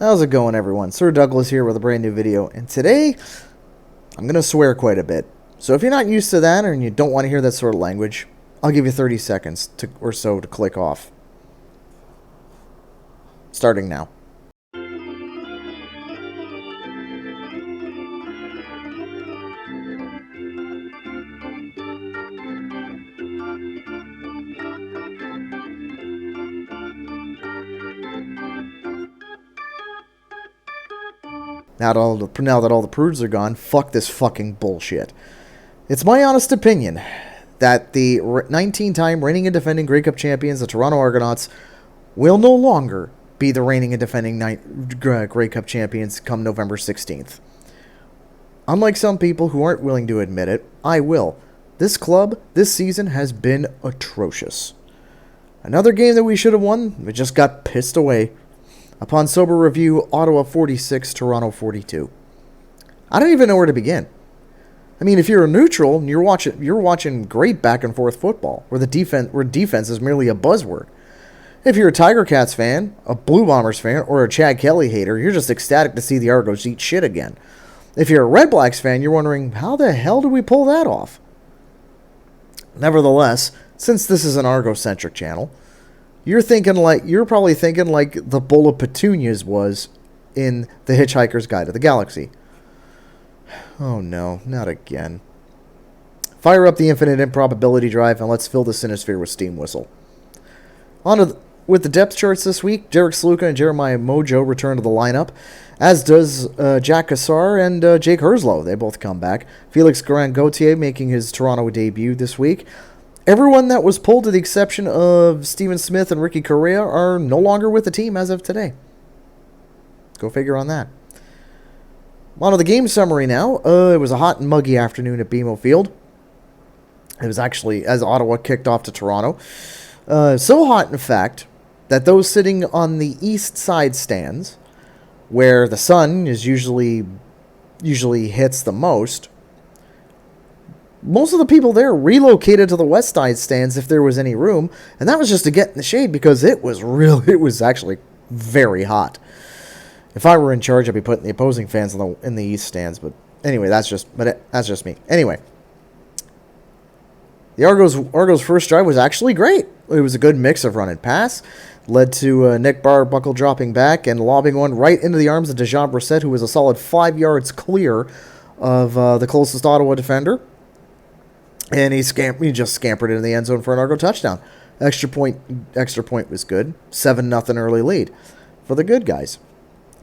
How's it going, everyone? Sir Douglas here with a brand new video, and today I'm going to swear quite a bit. So if you're not used to that or you don't want to hear that sort of language, I'll give you 30 seconds or so to click off. Starting now. Now that all the prudes are gone, fuck this fucking bullshit. It's my honest opinion that the 19-time reigning and defending Grey Cup champions, the Toronto Argonauts, will no longer be the reigning and defending Grey Cup champions come November 16th. Unlike some people who aren't willing to admit it, I will. This club, this season, has been atrocious. Another game that we should have won, we just got pissed away. Upon sober review, Ottawa 46, Toronto 42. I don't even know where to begin. I mean, if you're a neutral, you're watching great back and forth football, where defense is merely a buzzword. If you're a Tiger Cats fan, a Blue Bombers fan, or a Chad Kelly hater, you're just ecstatic to see the Argos eat shit again. If you're a Red Blacks fan, you're wondering, how the hell did we pull that off? Nevertheless, since this is an Argo-centric channel, you're probably thinking like the Bowl of Petunias was in The Hitchhiker's Guide to the Galaxy. Oh no, not again. Fire up the infinite improbability drive and let's fill the Sinisphere with steam whistle. With the depth charts this week, Derek Sluka and Jeremiah Mojo return to the lineup, as does Jack Cassar and Jake Herslow. They both come back. Felix Grand-Gauthier making his Toronto debut this week. Everyone that was pulled, to the exception of Steven Smith and Ricky Correa, are no longer with the team as of today. Go figure on that. On to the game summary now. It was a hot and muggy afternoon at BMO Field. It was actually as Ottawa kicked off to Toronto. So hot, in fact, that those sitting on the east side stands, where the sun is usually hits the most of the people there relocated to the west side stands if there was any room, and that was just to get in the shade because it was actually very hot. If I were in charge, I'd be putting the opposing fans in the east stands, but anyway, that's just me. Anyway, the Argos' first drive was actually great. It was a good mix of run and pass, led to Nick Barbuckle dropping back and lobbing one right into the arms of Dejan Brissett, who was a solid 5 yards clear of the closest Ottawa defender. And he just scampered into the end zone for an Argo touchdown. Extra point was good. 7-0 early lead for the good guys.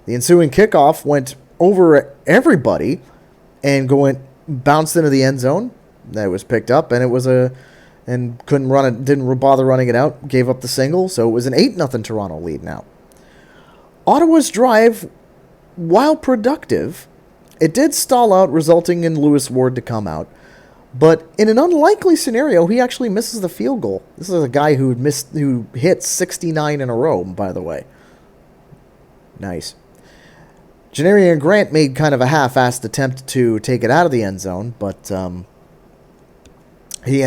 The ensuing kickoff went over everybody and bounced into the end zone. That was picked up, and couldn't run it. Didn't bother running it out. Gave up the single, so it was an 8-0 Toronto lead now. Ottawa's drive, while productive, it did stall out, resulting in Lewis Ward to come out. But in an unlikely scenario, he actually misses the field goal. This is a guy who hit 69 in a row, by the way. Nice. Janarian Grant made kind of a half-assed attempt to take it out of the end zone, but he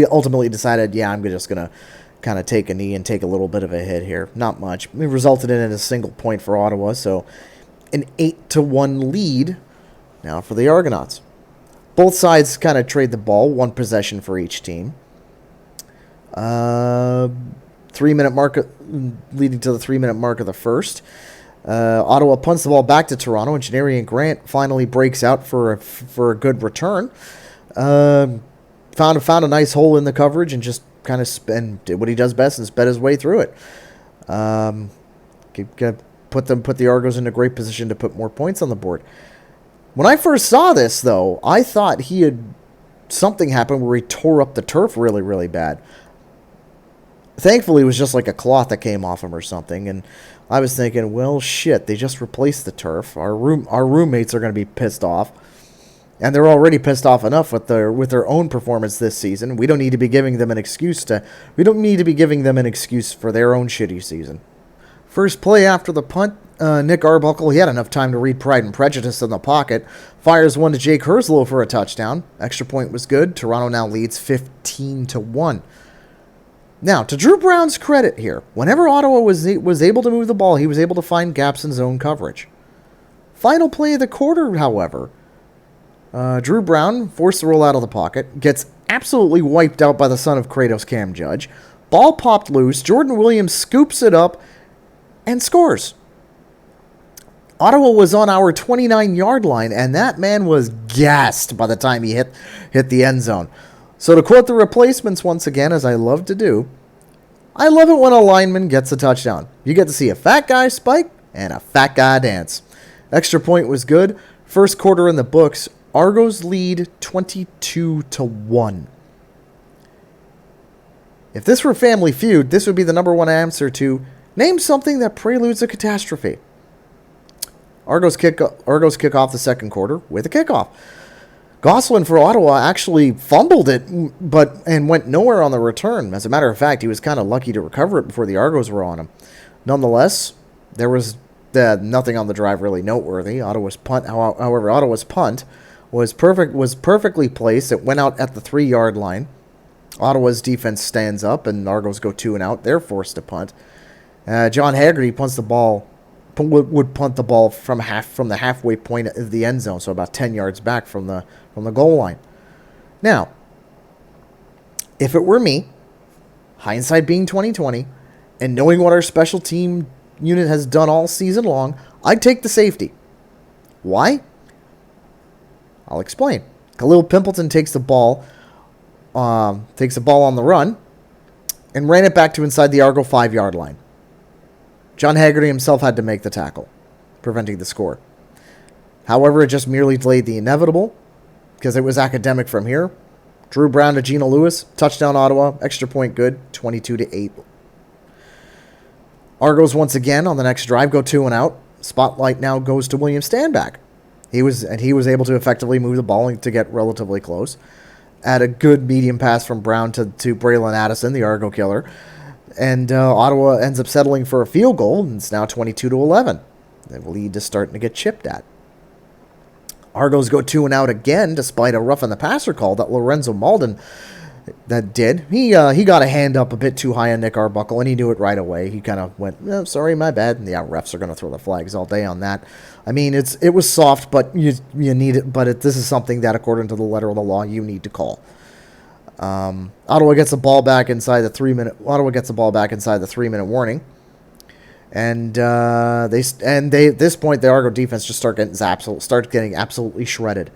ultimately decided, yeah, I'm just going to kind of take a knee and take a little bit of a hit here. Not much. It resulted in a single point for Ottawa, so an 8-1 lead now for the Argonauts. Both sides kind of trade the ball, one possession for each team. 3-minute mark, leading to the 3-minute mark of the first. Ottawa punts the ball back to Toronto, and Janarian Grant finally breaks out for a good return. Found a nice hole in the coverage and just kind of did what he does best and sped his way through it. Put the Argos in a great position to put more points on the board. When I first saw this, though, I thought something happened where he tore up the turf really, really bad. Thankfully, it was just like a cloth that came off him or something, and I was thinking, well, shit, they just replaced the turf. Our roommates are going to be pissed off, and they're already pissed off enough with their own performance this season. We don't need to be giving them an excuse for their own shitty season. First play after the punt, Nick Arbuckle, he had enough time to read Pride and Prejudice in the pocket. Fires one to Jake Herslow for a touchdown. Extra point was good. Toronto now leads 15-1. Now, to Drew Brown's credit here, whenever Ottawa was able to move the ball, he was able to find gaps in zone coverage. Final play of the quarter, however, Drew Brown, forced to roll out of the pocket, gets absolutely wiped out by the son of Kratos, Cam Judge. Ball popped loose. Jordan Williams scoops it up and scores. Ottawa was on our 29-yard line, and that man was gassed by the time he hit the end zone. So to quote the replacements once again, as I love to do, I love it when a lineman gets a touchdown. You get to see a fat guy spike and a fat guy dance. Extra point was good. First quarter in the books. Argos lead 22-1. If this were Family Feud, this would be the number one answer to name something that preludes a catastrophe. Argos kick off the second quarter with a kickoff. Gosselin for Ottawa actually fumbled it, and went nowhere on the return. As a matter of fact, he was kind of lucky to recover it before the Argos were on him. Nonetheless, there was nothing on the drive really noteworthy. Ottawa's punt was perfectly placed. It went out at the 3-yard line. Ottawa's defense stands up, and Argos go 2 and out. They're forced to punt. John Haggerty would punt the ball from the halfway point of the end zone, so about 10 yards back from the goal line. Now, if it were me, hindsight being 2020, and knowing what our special team unit has done all season long, I'd take the safety. Why? I'll explain. Khalil Pimpleton takes the ball on the run and ran it back to inside the Argo 5-yard line. John Haggerty himself had to make the tackle, preventing the score. However, it just merely delayed the inevitable, because it was academic from here. Drew Brown to Gino Lewis, touchdown Ottawa, extra point good, 22-8. Argos once again on the next drive go 2 and out. Spotlight now goes to William Stanback. He was able to effectively move the ball to get relatively close. At a good medium pass from Brown to Braylon Addison, the Argo killer. And Ottawa ends up settling for a field goal, and it's now 22-11. The lead is starting to get chipped at. Argos go 2 and out again, despite a rough in the passer call that Lorenzo Malden did. He got a hand up a bit too high on Nick Arbuckle, and he knew it right away. He kind of went, oh, sorry, my bad. And yeah, refs are going to throw the flags all day on that. I mean, it was soft, but you need it. But this is something that, according to the letter of the law, you need to call. Ottawa gets the ball back inside the 3-minute. Ottawa gets the ball back inside the 3-minute warning, and at this point the Argo defense just starts getting absolutely shredded.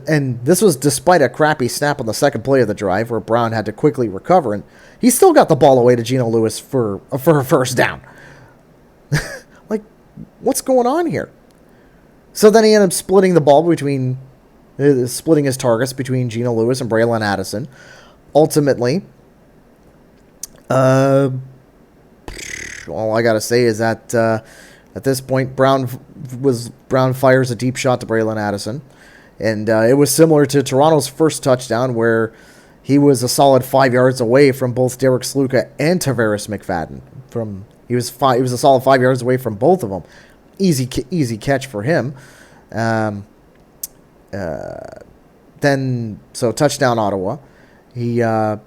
And this was despite a crappy snap on the second play of the drive, where Brown had to quickly recover, and he still got the ball away to Gino Lewis for a first down. Like, what's going on here? So then he ended up splitting his targets between Gino Lewis and Braylon Addison. Ultimately, all I gotta say is that at this point, Brown fires a deep shot to Braylon Addison, and it was similar to Toronto's first touchdown, where he was a solid 5 yards away from both Derek Sluka and Tavares McFadden. He was a solid 5 yards away from both of them. Easy catch for him. So touchdown Ottawa. The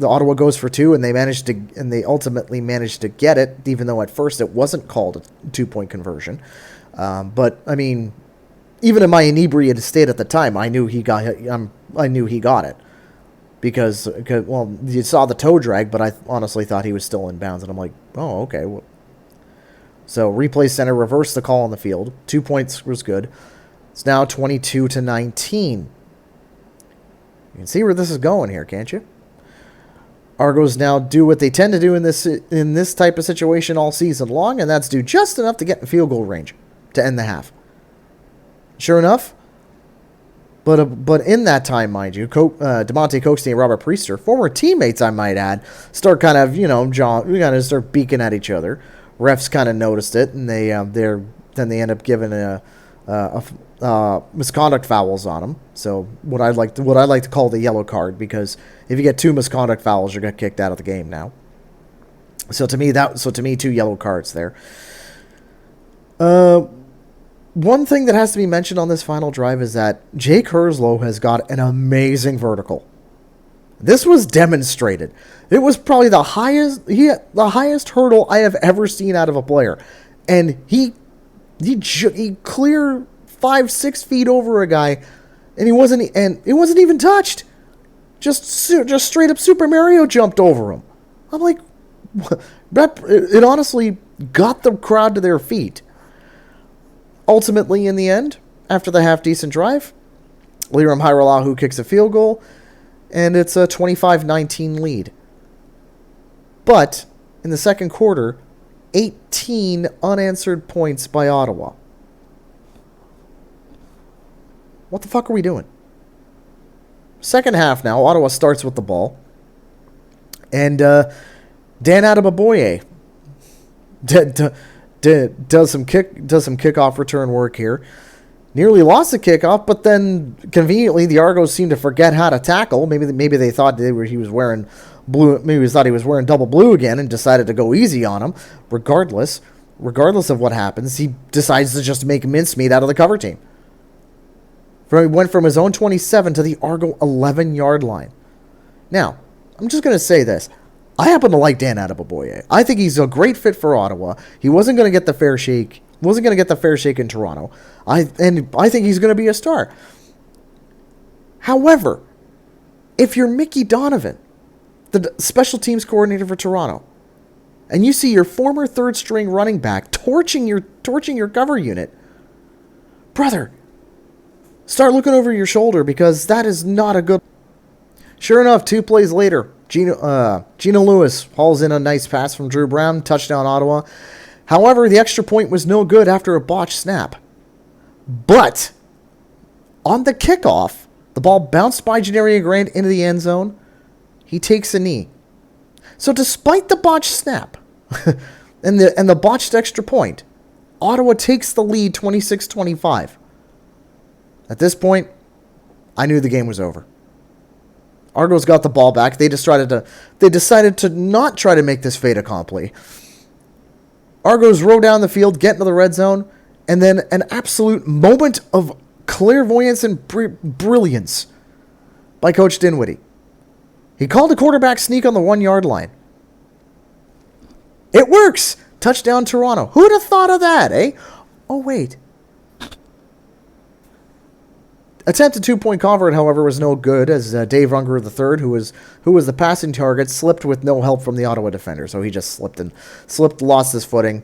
Ottawa goes for 2, and they ultimately managed to get it, even though at first it wasn't called a 2-point conversion. But I mean, even in my inebriated state at the time, I knew he got it because you saw the toe drag, but I honestly thought he was still in bounds, and I'm like, oh, okay. Well. So replay center reversed the call on the field. 2 points was good. It's now 22-19. You can see where this is going here, can't you? Argos now do what they tend to do in this type of situation all season long, and that's do just enough to get in field goal range to end the half. Sure enough, but in that time, mind you, DeMonte Coxey and Robert Priester, former teammates, I might add, start kind of start beaking at each other. Refs kind of noticed it, and they end up giving a misconduct fouls on them. So what I like to call the yellow card, because if you get 2 misconduct fouls, you're get kicked out of the game now. So to me, 2 yellow cards there. One thing that has to be mentioned on this final drive is that Jake Herslow has got an amazing vertical. This was demonstrated. It was probably the highest hurdle I have ever seen out of a player. And he cleared 5-6 feet over a guy, and it wasn't even touched. Just straight up Super Mario jumped over him. I'm like, it honestly got the crowd to their feet. Ultimately, in the end, after the half-decent drive, Liram Hajrullahu kicks a field goal, and it's a 25-19 lead. But, in the second quarter, 18 unanswered points by Ottawa. What the fuck are we doing? Second half now, Ottawa starts with the ball. And Dan Adeboboye does some kickoff return work here. Nearly lost the kickoff, but then conveniently the Argos seemed to forget how to tackle. Maybe they thought he was wearing blue. Maybe they thought he was wearing double blue again and decided to go easy on him. Regardless of what happens, he decides to just make mincemeat out of the cover team. He went from his own 27 to the Argo 11-yard line. Now, I'm just going to say this. I happen to like Dan Adeboboye. I think he's a great fit for Ottawa. He wasn't going to get the fair shake. In Toronto. I think he's going to be a star. However, if you're Mickey Donovan, the special teams coordinator for Toronto, and you see your former third-string running back torching your cover unit, brother, start looking over your shoulder, because that is not a good... Sure enough, 2 plays later, Gino Lewis hauls in a nice pass from Drew Brown, touchdown Ottawa. However, the extra point was no good after a botched snap. But, on the kickoff, the ball bounced by Janaria Grant into the end zone. He takes a knee. So despite the botched snap and the botched extra point, Ottawa takes the lead 26-25. At this point, I knew the game was over. Argos got the ball back. They decided to not try to make this fait accompli. Argos row down the field, get into the red zone, and then an absolute moment of clairvoyance and brilliance by Coach Dinwiddie. He called a quarterback sneak on the 1-yard line. It works! Touchdown Toronto. Who'd have thought of that, eh? Oh, wait. Attempted 2-point convert, however, was no good, as Dave Unger III, who was the passing target, slipped with no help from the Ottawa defender. So he just lost his footing.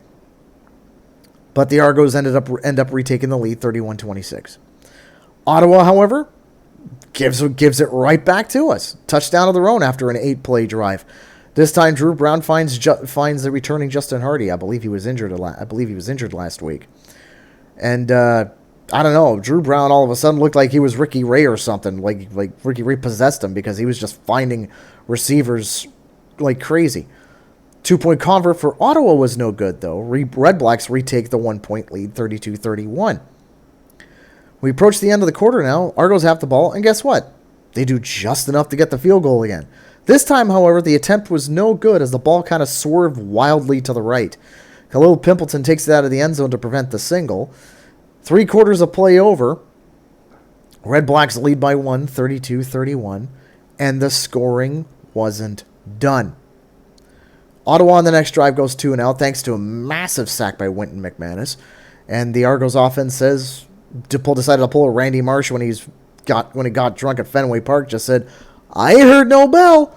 But the Argos end up retaking the lead, 31-26. Ottawa, however, gives it right back to us. Touchdown of their own after an 8-play drive. This time, Drew Brown finds the returning Justin Hardy. I believe he was injured last week, and I don't know. Drew Brown all of a sudden looked like he was Ricky Ray or something. Like Ricky Ray possessed him, because he was just finding receivers like crazy. 2-point convert for Ottawa was no good, though. RedBlacks retake the 1-point lead, 32-31. We approach the end of the quarter now. Argos have the ball, and guess what? They do just enough to get the field goal again. This time, however, the attempt was no good, as the ball kind of swerved wildly to the right. Khalil Pimpleton takes it out of the end zone to prevent the single. 3 quarters of play over. RedBlacks lead by 1, 32-31, and the scoring wasn't done. Ottawa on the next drive goes 2-0 thanks to a massive sack by Wynton McManus, and the Argos offense decided to pull a Randy Marsh when he got drunk at Fenway Park. Just said, "I ain't heard no bell."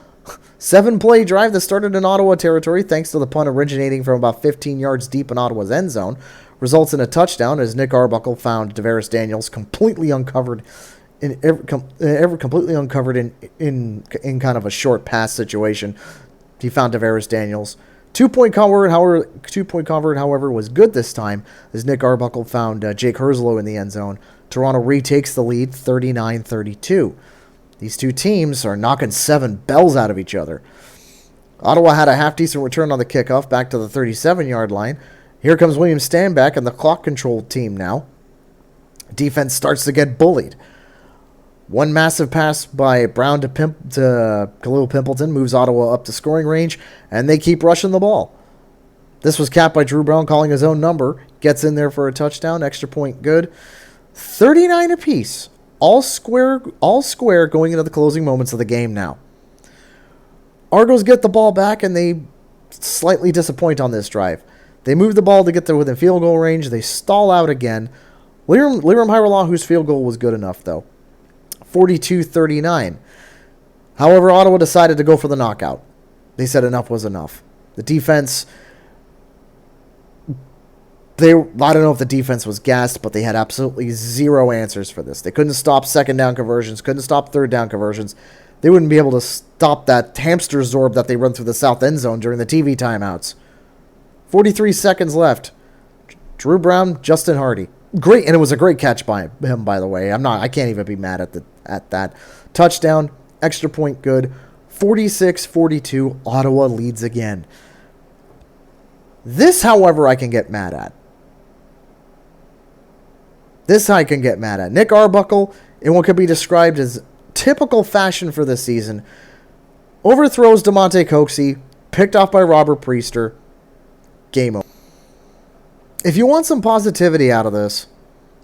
7-play drive that started in Ottawa territory, thanks to the punt originating from about 15 yards deep in Ottawa's end zone, results in a touchdown as Nick Arbuckle found Davaris Daniels completely uncovered in kind of a short pass situation. He found Davaris Daniels. 2-point convert, however, was good this time as Nick Arbuckle found Jake Herzlow in the end zone. Toronto retakes the lead, 39-32. These two teams are knocking 7 bells out of each other. Ottawa had a half-decent return on the kickoff back to the 37-yard line. Here comes William Stanback and the clock-control team now. Defense starts to get bullied. One massive pass by Brown to Khalil Pimpleton moves Ottawa up to scoring range, and they keep rushing the ball. This was capped by Drew Brown calling his own number. Gets in there for a touchdown, extra point good. 39 apiece. All square going into the closing moments of the game now. Argos get the ball back, and they slightly disappoint on this drive. They move the ball to get to within field goal range. They stall out again. Liram Hajrullahu, field goal was good enough, though. 42-39. However, Ottawa decided to go for the knockout. They said enough was enough. The defense... I don't know if the defense was gassed, but they had absolutely zero answers for this. They couldn't stop second down conversions, couldn't stop third down conversions. They wouldn't be able to stop that hamster zorb that they run through the south end zone during the TV timeouts. 43 seconds left. Drew Brown, Justin Hardy. Great, and it was a great catch by him, by the way. I can't even be mad at that. Touchdown, extra point good. 46-42, Ottawa leads again. This, however, I can get mad at. Nick Arbuckle, in what could be described as typical fashion for this season, overthrows DeMonte Coxey, picked off by Robert Priester. Game over. If you want some positivity out of this,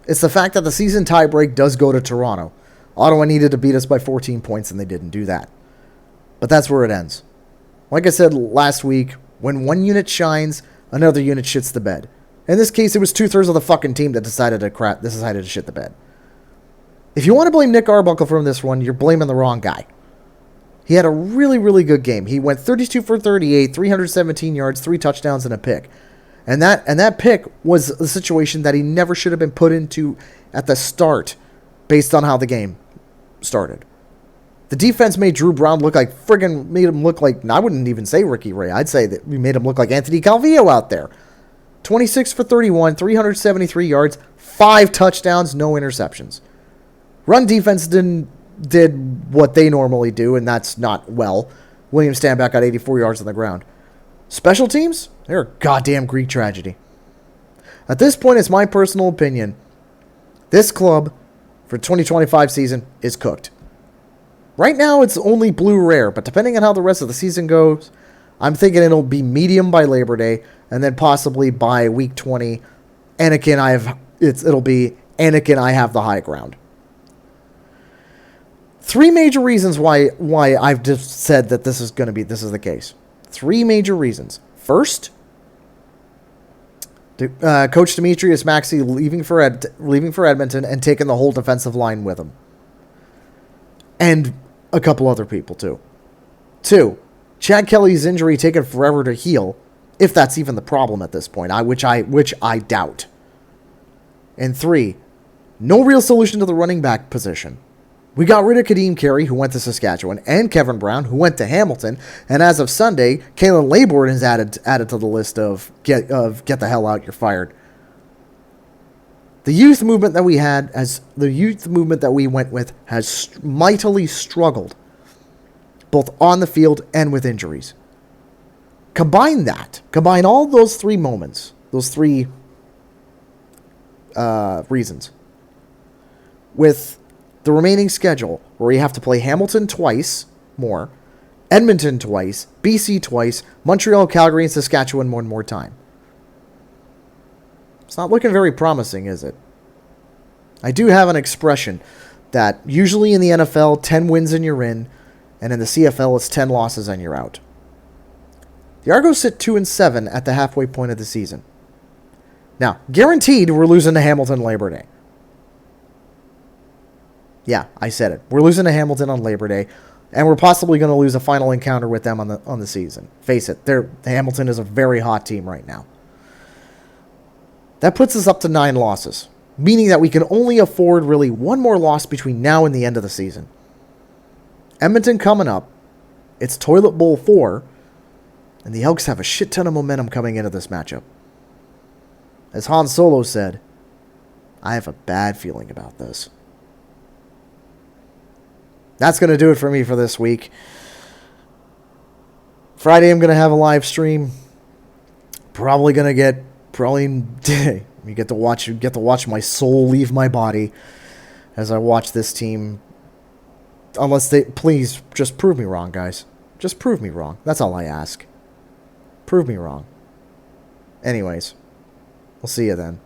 it's the fact that the season tiebreak does go to Toronto. Ottawa needed to beat us by 14 points, and they didn't do that. But that's where it ends. Like I said last week, when one unit shines, another unit shits the bed. In this case, it was 2/3 of the fucking team that decided to shit the bed. If you want to blame Nick Arbuckle from this one, you're blaming the wrong guy. He had a really, really good game. He went 32 for 38, 317 yards, 3 touchdowns, and a pick. And that pick was a situation that he never should have been put into at the start based on how the game started. The defense made Drew Brown look like made him look like, I wouldn't even say Ricky Ray. I'd say that we made him look like Anthony Calvillo out there. 26 for 31, 373 yards, 5 touchdowns, no interceptions. Run defense did what they normally do, and that's not well. William Stanback got 84 yards on the ground. Special teams? They're a goddamn Greek tragedy. At this point, it's my personal opinion. This club, for 2025 season, is cooked. Right now, it's only blue rare, but depending on how the rest of the season goes, I'm thinking it'll be medium by Labor Day, and then possibly by week 20, it'll be Anakin, I have the high ground. 3 major reasons why I've just said that this is the case. 3 major reasons. First, Coach Demetrius Maxey leaving for Edmonton and taking the whole defensive line with him. And a couple other people, too. 2, Chad Kelly's injury taking forever to heal, if that's even the problem at this point, which I doubt. And 3, no real solution to the running back position. We got rid of Kadeem Carey, who went to Saskatchewan, and Kevin Brown, who went to Hamilton, and as of Sunday, Kalen Laybourne is added to the list of get the hell out, you're fired. The youth movement that we went with has mightily struggled, both on the field and with injuries. Combine all those 3 moments, those 3 reasons, with the remaining schedule, where you have to play Hamilton twice more, Edmonton twice, BC twice, Montreal, Calgary, and Saskatchewan one more time. It's not looking very promising, is it? I do have an expression that usually in the NFL, 10 wins and you're in, and in the CFL, it's 10 losses and you're out. The Argos sit 2-7 at the halfway point of the season. Now, guaranteed we're losing to Hamilton Labor Day. Yeah, I said it. We're losing to Hamilton on Labor Day, and we're possibly going to lose a final encounter with them on the season. Face it, Hamilton is a very hot team right now. That puts us up to 9 losses, meaning that we can only afford really 1 more loss between now and the end of the season. Edmonton coming up. It's Toilet Bowl 4, and the Elks have a shit ton of momentum coming into this matchup. As Han Solo said, I have a bad feeling about this. That's going to do it for me for this week. Friday, I'm going to have a live stream. You get to watch my soul leave my body as I watch this team. Please just prove me wrong, guys. Just prove me wrong. That's all I ask. Prove me wrong. Anyways, we'll see you then.